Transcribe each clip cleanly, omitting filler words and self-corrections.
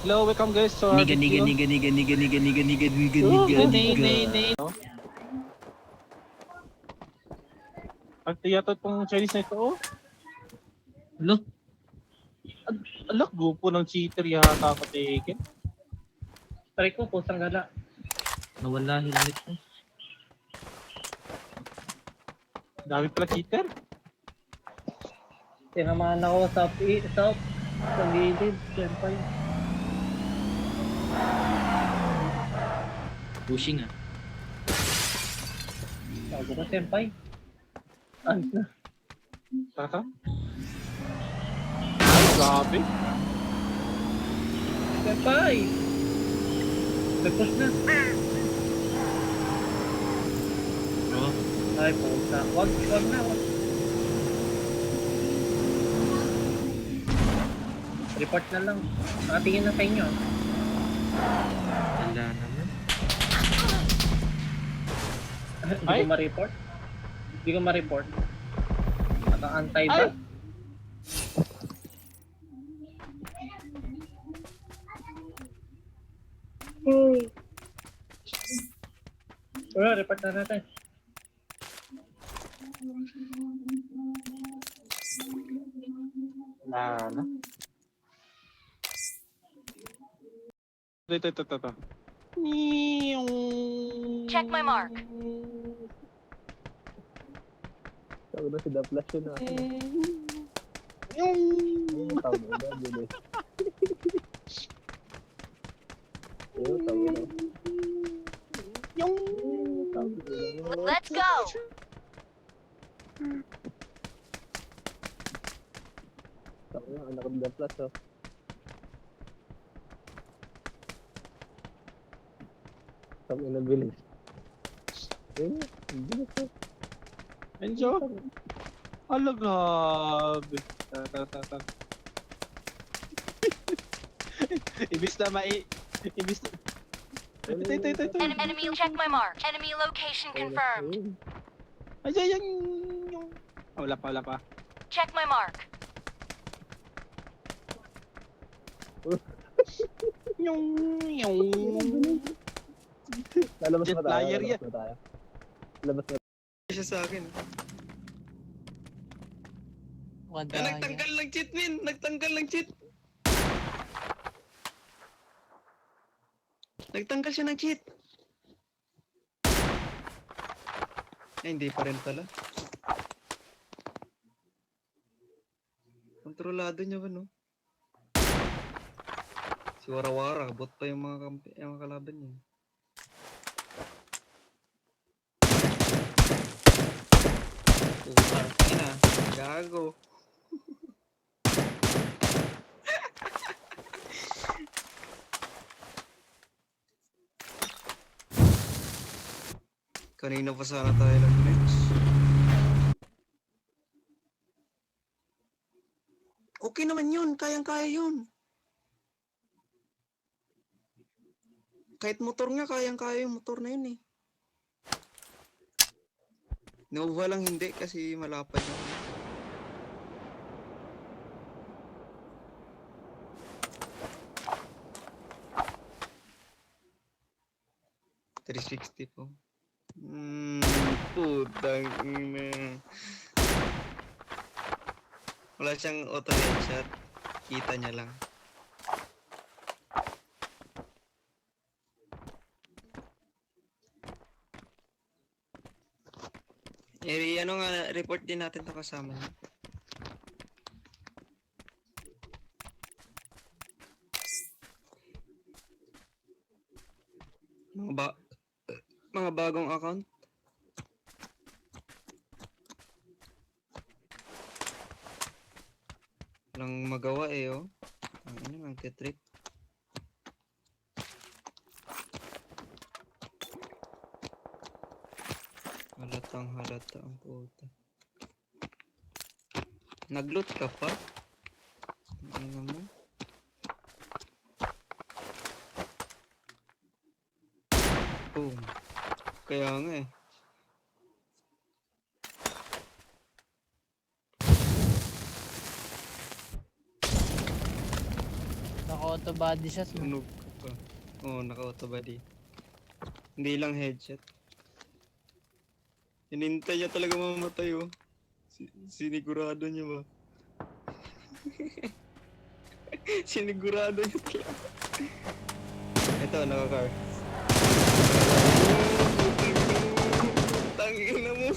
Hello, welcome guys to our Niga. Ang yata itong Chinese na ito, oh. Lo, Alak, grupo ng cheater yata ako taken. Try ko, pusang gala. nawala helmet ko. Dami pala cheater. Tinamaan ako sa gilid. Siyempre. Pushing ah. Sabi ko, senpai. Alis na. Tara. Ay, grabe. Senpai! Nag-push na. Oh, Ay, puta. Wag na. Report na lang. Nakatingin na sa inyo. wala naman. Hindi Ay? ko ma-report. Hindi ko ma-report. Naka-antay ba? Ay! Wala, report na natin. Wala na. Ito. Check my mark. Tawag na si The Flash yun ah. Tawag na, bilis. Ayun, tawag na. Let's go. Tawag na, anak ng The Flash oh. Tawag na, bilis. Ayun, bilis oh. Enjo? Hala, grabe. Tara. Ibis na Ibis na... Ito. Enemy, check my mark. Enemy location confirmed. Ayun. Ay, yung... Wala pa. Check my mark. Yung... Lalabas Jet na tayo, flyer lalabas yan. na tayo. Lalabas na. Siya sa akin. Nagtanggal ng cheat, min! Nagtanggal ng cheat! Nagtanggal siya ng cheat! Ay, hindi pa rin pala. Kontrolado niya ba, no? Si Warawara, bot pa yung mga kalaban niya. Ina, gago. Kanina pa sana tayo nag-next. Okay naman yun, kayang-kaya yun. Kahit motor nga, kayang-kaya yung motor na yun eh. Nova lang hindi kasi malapad yun. $360 po. Putang ina. Wala siyang auto headshot. Kita niya lang. Ano nga, report din natin to kasama niya. Mga bagong account. Walang magawa eh oh. Ang ina, ang tetrip. Halata ang puta. Nag-loot ka pa? Ano mo? Boom. Kaya nga eh. Naka-auto body shot mo. Tunog ka pa. Oo, naka-auto body. Hindi lang headshot. Hinintay niya talaga mamatay oh. Sinigurado niya ba? Sinigurado niya talaga. Ito, naka-car. Tangina mo.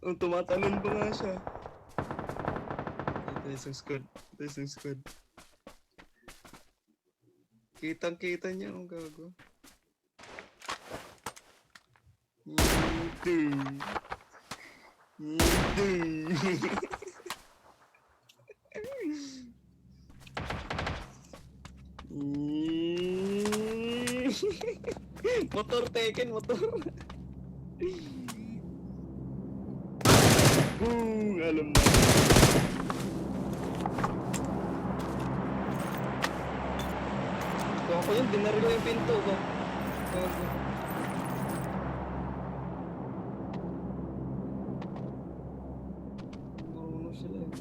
Oh, tumatalon pa nga siya. Ito isang squad. Ito isang squad. Kitang-kita niya ang gago. Hindi. Hindi. Motor Tekken, motor. Alam na. Kung ako yun, dinari ko yung pinto ba? Marunong sila eh.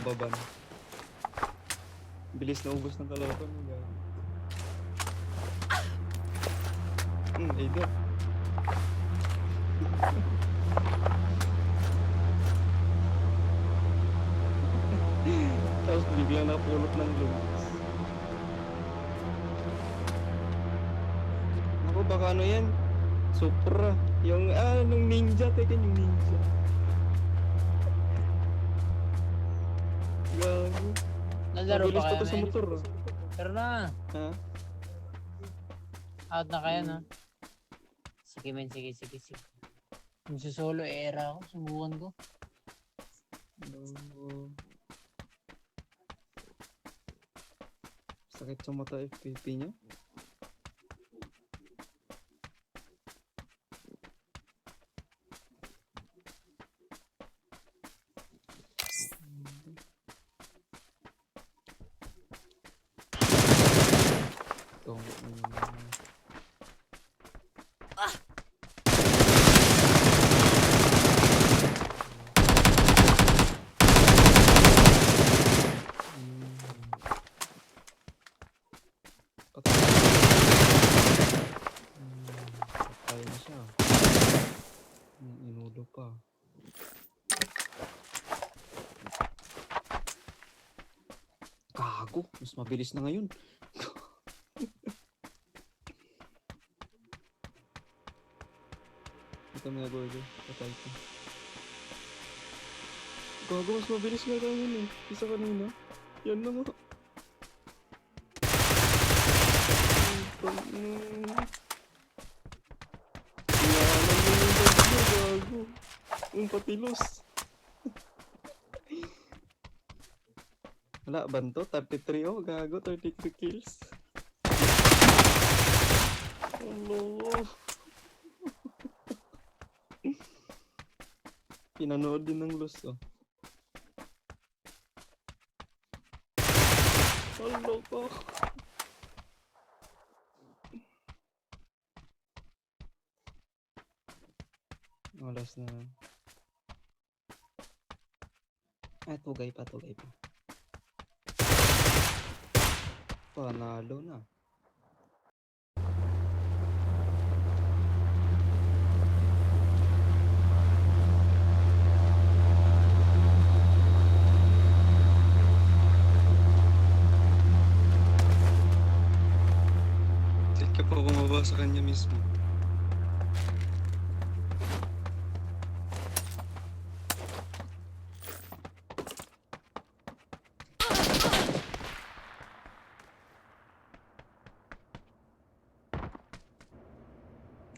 Mababan. Bilis na ubos ng kalaban mo guys. Ay do. Tapos biglang napulot ng lumas. Ako baka ano yan? Supra. Yung nung ninja, Tekken yung ninja. Gago. Nalaro Mabilis pa pa kayo, to sa men? motor ah. Pero na. Ha? Out na kayo, no? Sige, men. Sige. Magsusolo era ako. Subukan ko. No. Sakit sa mata FPP niya. Patay na siya. Inulo pa. Gago, mas mabilis na ngayon. Ito mga gordo, patay ko. Gago, mas mabilis nga ngayon eh. Isa kanina. Yan na nga. Gago. Yung patilos. Wala, banto. 33 oh. Gago, 33 kills. Allah. Pinanood din ng Luz oh. Allah ko. Oras na. Tugay pa. Panalo na. Hindi ka pa bumaba sa kanya mismo.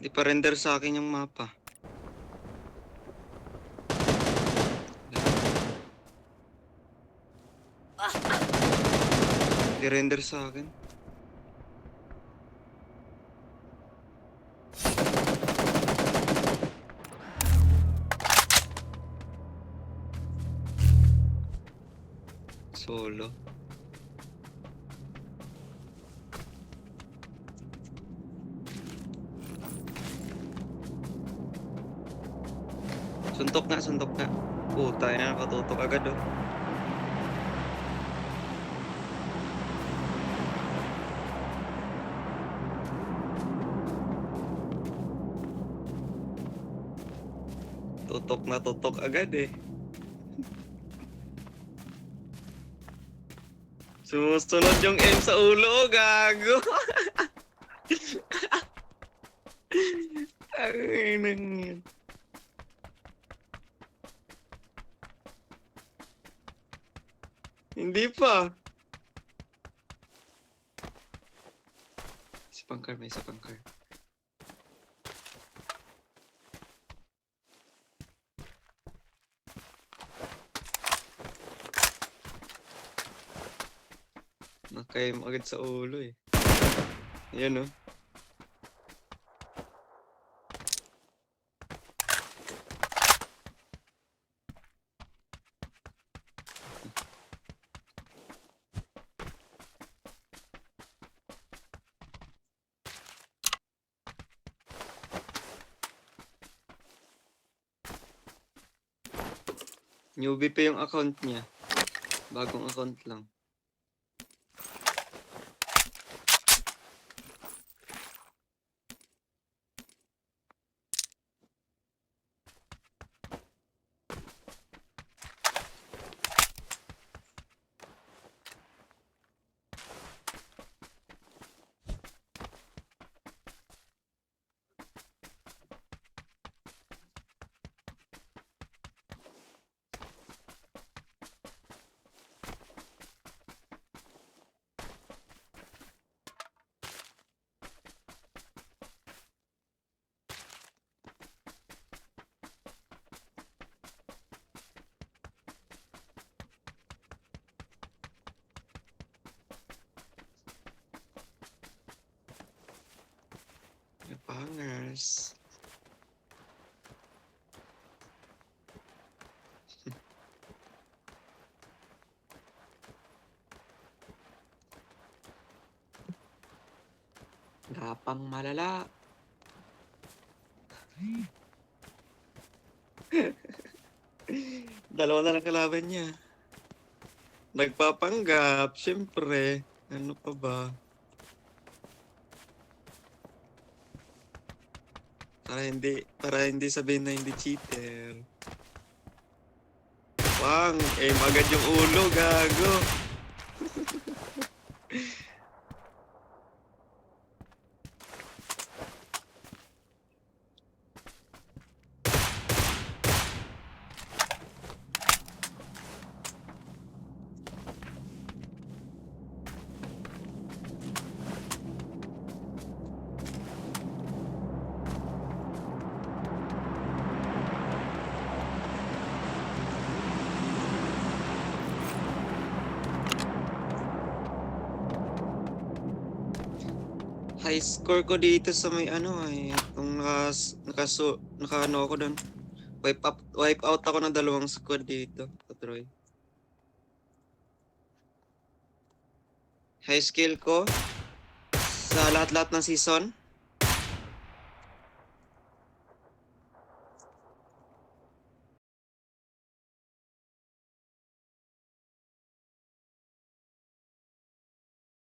Ipa-render sa akin yung mapa. Nag-render sa akin. Solo. Suntok na, suntok na. Puta, yan nakatutok agad oh. Tutok agad eh. Sumusunod yung M sa ulo, gago. Ay, nang... Hindi pa. Sa pangkar, may sa pangkar. Nakayam agad sa ulo eh. Ayan oh. Newbie pa yung account niya. Bagong account lang. Bangers. Gapang malala. Dalawa na lang kalaban niya. Nagpapanggap, syempre. Ano pa ba? Para hindi sabihin na hindi cheater. Pang, agad yung ulo, gago. High score ko dito sa may ano ay kung naka ano ako doon. Wipe out ako ng 2 squad dito, Patroy. High skill ko sa lahat-lahat ng season